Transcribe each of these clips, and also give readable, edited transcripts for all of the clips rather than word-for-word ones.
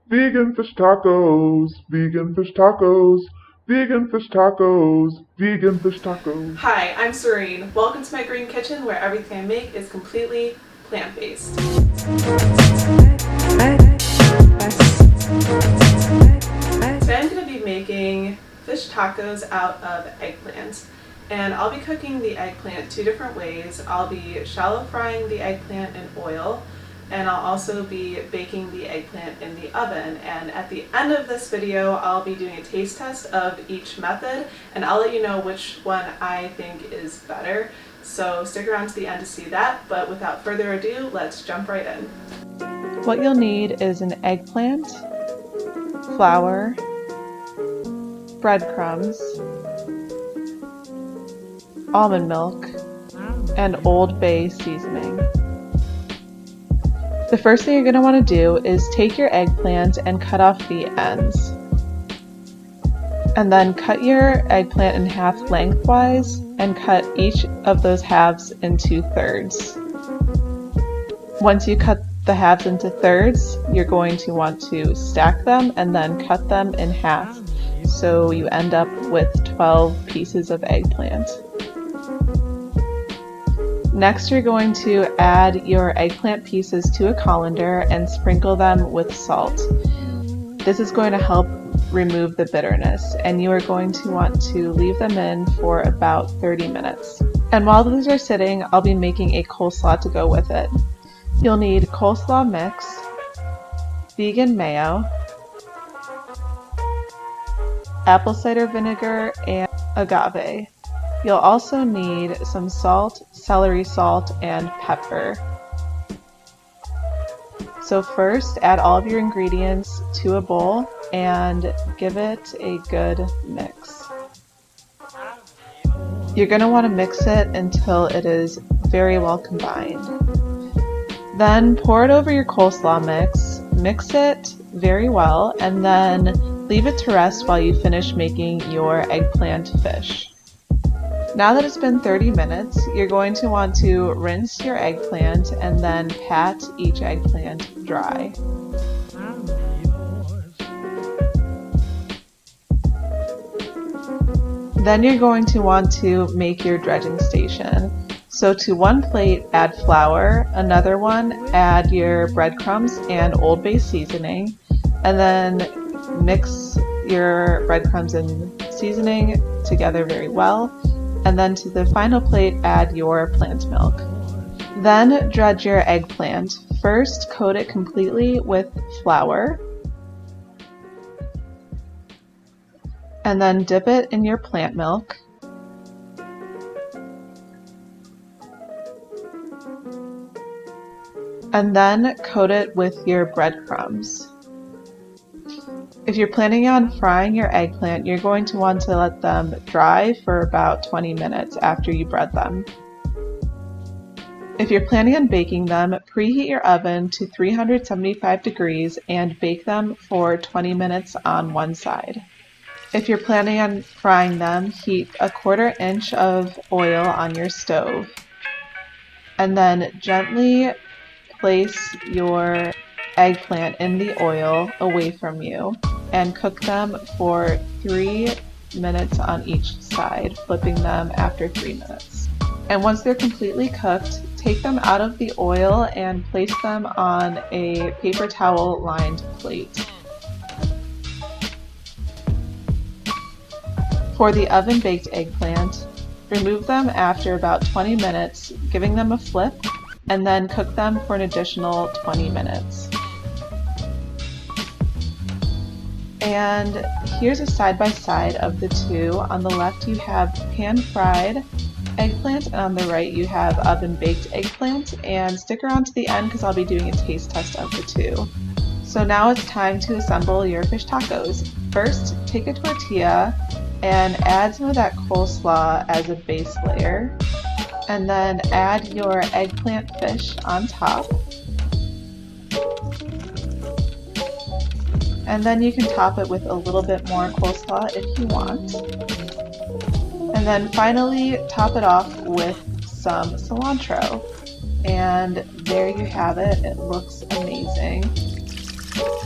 Vegan fish tacos, vegan fish tacos, vegan fish tacos, vegan fish tacos. Hi, I'm Serene. Welcome to my green kitchen where everything I make is completely plant-based. Today I'm going to be making fish tacos out of eggplant. And I'll be cooking the eggplant two different ways. I'll be shallow frying the eggplant in oil, and I'll also be baking the eggplant in the oven. And at the end of this video, I'll be doing a taste test of each method, and I'll let you know which one I think is better. So stick around to the end to see that, but without further ado, let's jump right in. What you'll need is an eggplant, flour, breadcrumbs, almond milk, and Old Bay seasoning. The first thing you're going to want to do is take your eggplant and cut off the ends. And then cut your eggplant in half lengthwise and cut each of those halves into thirds. Once you cut the halves into thirds, you're going to want to stack them and then cut them in half, so you end up with 12 pieces of eggplant. Next, you're going to add your eggplant pieces to a colander and sprinkle them with salt. This is going to help remove the bitterness, and you are going to want to leave them in for about 30 minutes. And while these are sitting, I'll be making a coleslaw to go with it. You'll need coleslaw mix, vegan mayo, apple cider vinegar, and agave. You'll also need some salt, celery salt, and pepper. So first, add all of your ingredients to a bowl and give it a good mix. You're going to want to mix it until it is very well combined. Then pour it over your coleslaw mix it very well, and then leave it to rest while you finish making your eggplant fish. Now that it's been 30 minutes, you're going to want to rinse your eggplant and then pat each eggplant dry. Then you're going to want to make your dredging station. So to one plate, add flour, another one, add your breadcrumbs and Old Bay seasoning, and then mix your breadcrumbs and seasoning together very well. And then to the final plate, add your plant milk. Then dredge your eggplant. First, coat it completely with flour, and then dip it in your plant milk. And then coat it with your breadcrumbs. If you're planning on frying your eggplant, you're going to want to let them dry for about 20 minutes after you bread them. If you're planning on baking them, preheat your oven to 375 degrees and bake them for 20 minutes on one side. If you're planning on frying them, heat a 1/4 inch of oil on your stove, and then gently place your eggplant in the oil away from you and cook them for 3 minutes on each side, flipping them after 3 minutes. And once they're completely cooked, take them out of the oil and place them on a paper towel lined plate. For the oven baked eggplant, remove them after about 20 minutes, giving them a flip, and then cook them for an additional 20 minutes. And here's a side-by-side of the two. On the left you have pan-fried eggplant, and on the right you have oven-baked eggplant. And stick around to the end because I'll be doing a taste test of the two. So now it's time to assemble your fish tacos. First, take a tortilla and add some of that coleslaw as a base layer. And then add your eggplant fish on top. And then you can top it with a little bit more coleslaw if you want. And then finally top it off with some cilantro. And there you have it. It looks amazing.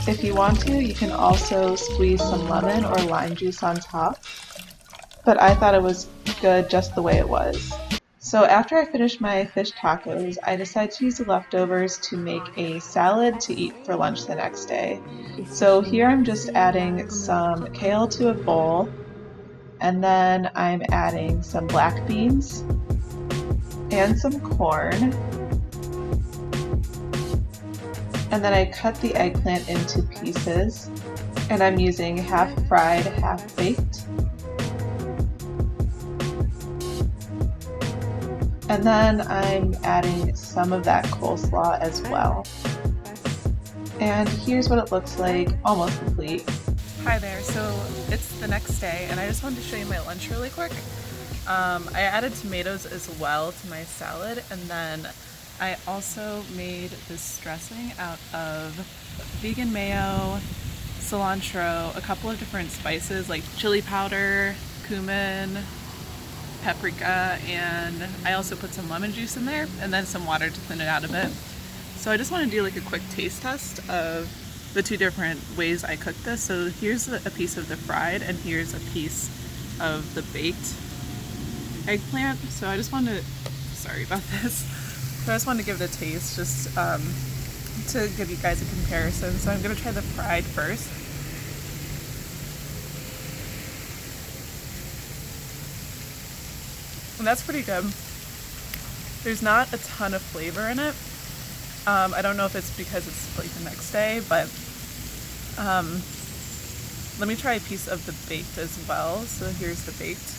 If you want to, you can also squeeze some lemon or lime juice on top, but I thought it was good just the way it was. So after I finished my fish tacos, I decided to use the leftovers to make a salad to eat for lunch the next day. So here I'm just adding some kale to a bowl, and then I'm adding some black beans and some corn. And then I cut the eggplant into pieces, and I'm using half fried, half baked. And then I'm adding some of that coleslaw as well. And here's what it looks like, almost complete. Hi there, so it's the next day and I just wanted to show you my lunch really quick. I added tomatoes as well to my salad, and then I also made this dressing out of vegan mayo, cilantro, a couple of different spices like chili powder, cumin, paprika, and I also put some lemon juice in there and then some water to thin it out a bit. So I just want to do like a quick taste test of the two different ways I cooked this. So here's a piece of the fried and here's a piece of the baked eggplant. So I just wanted to, sorry about this, so I just wanted to give it a taste just to give you guys a comparison. So I'm going to try the fried first. And that's pretty good. There's not a ton of flavor in it. I don't know if it's because it's like the next day, but let me try a piece of the baked as well. So here's the baked.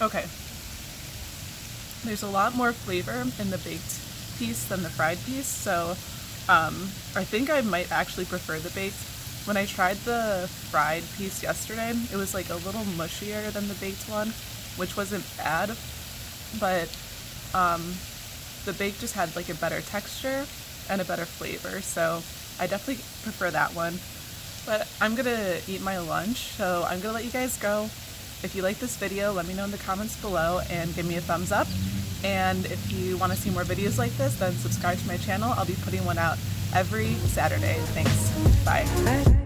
Okay. There's a lot more flavor in the baked piece than the fried piece, so I think I might actually prefer the baked. When I tried the fried piece yesterday, it was like a little mushier than the baked one, which wasn't bad, but the baked just had like a better texture and a better flavor, so I definitely prefer that one. But I'm gonna eat my lunch, so I'm gonna let you guys go. If you like this video, let me know in the comments below and give me a thumbs up. And if you want to see more videos like this, then subscribe to my channel. I'll be putting one out every Saturday. Thanks. Bye.